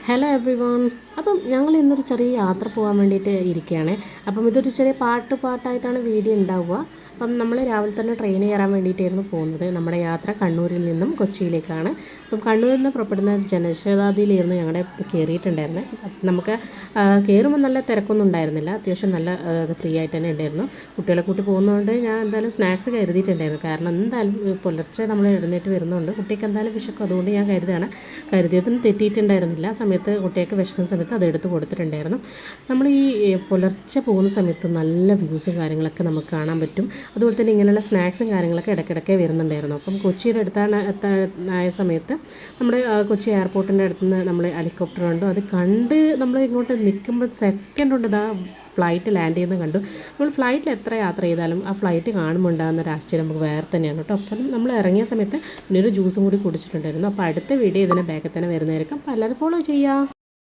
Hello every one. അപ്പം ഞങ്ങൾ ഇന്നൊരു ചെറിയ യാത്ര പോകാൻ വേണ്ടിയിട്ട് ഇരിക്കുകയാണ്. അപ്പം ഇതൊരു ചെറിയ പാട്ടായിട്ടാണ് വീഡിയോ ഉണ്ടാവുക. അപ്പം നമ്മൾ രാവിലെ തന്നെ ട്രെയിൻ കയറാൻ വേണ്ടിയിട്ടായിരുന്നു പോകുന്നത്. നമ്മുടെ യാത്ര കണ്ണൂരിൽ നിന്നും കൊച്ചിയിലേക്കാണ്. അപ്പം കണ്ണൂരിൽ നിന്ന് പുറപ്പെടുന്ന ജനശതാബ്ദിയിലായിരുന്നു ഞങ്ങളുടെ കയറിയിട്ടുണ്ടായിരുന്നത്. നമുക്ക് കയറുമ്പോൾ നല്ല തിരക്കൊന്നും ഉണ്ടായിരുന്നില്ല. അത്യാവശ്യം നല്ല ഫ്രീ ആയിട്ട് തന്നെ ഉണ്ടായിരുന്നു. കുട്ടികളെ കൂട്ടി പോകുന്നതുകൊണ്ട് ഞാൻ എന്തായാലും സ്നാക്സ് കരുതിയിട്ടുണ്ടായിരുന്നു. കാരണം എന്തായാലും പുലർച്ചെ നമ്മൾ എഴുന്നേറ്റ് വരുന്നതുകൊണ്ട് കുട്ടിക്ക് എന്തായാലും വിശക്കും. അതുകൊണ്ട് ഞാൻ കരുതിയതും തെറ്റിയിട്ടുണ്ടായിരുന്നില്ല. ആ സമയത്ത് കുട്ടിയൊക്കെ വിശക്കുന്ന സമയത്ത് അത് എടുത്ത് കൊടുത്തിട്ടുണ്ടായിരുന്നു. നമ്മൾ ഈ പുലർച്ചെ പോകുന്ന സമയത്ത് നല്ല വ്യൂസും കാര്യങ്ങളൊക്കെ നമുക്ക് കാണാൻ പറ്റും. അതുപോലെ തന്നെ ഇങ്ങനെയുള്ള സ്നാക്സും കാര്യങ്ങളൊക്കെ ഇടയ്ക്കിടയ്ക്ക് വരുന്നുണ്ടായിരുന്നു. അപ്പം കൊച്ചിയുടെ ആയ സമയത്ത് നമ്മുടെ കൊച്ചി എയർപോർട്ടിൻ്റെ അടുത്ത് നിന്ന് നമ്മൾ ഹെലികോപ്റ്റർ കണ്ടു. അത് കണ്ട് നമ്മൾ ഇങ്ങോട്ട് നിൽക്കുമ്പോൾ സെക്കൻഡ് കൊണ്ട് ഇതാ ഫ്ലൈറ്റ് ലാൻഡ് ചെയ്യുന്നത് കണ്ടു. നമ്മൾ ഫ്ലൈറ്റിൽ എത്ര യാത്ര ചെയ്താലും ആ ഫ്ലൈറ്റ് കാണുമ്പോൾ ഉണ്ടാകുന്ന ഒരു ആശ്ചര്യം നമുക്ക് വേറെ തന്നെയാണ് കേട്ടോ. അപ്പം നമ്മൾ ഇറങ്ങിയ സമയത്ത് പിന്നെ ഒരു ജ്യൂസും കൂടി കുടിച്ചിട്ടുണ്ടായിരുന്നു. അപ്പോൾ അടുത്ത വീഡിയോ ഇതിനെ ബാക്കിൽ തന്നെ വരുന്നതായിരിക്കും. അപ്പോൾ എല്ലാവരും ഫോളോ ചെയ്യുക.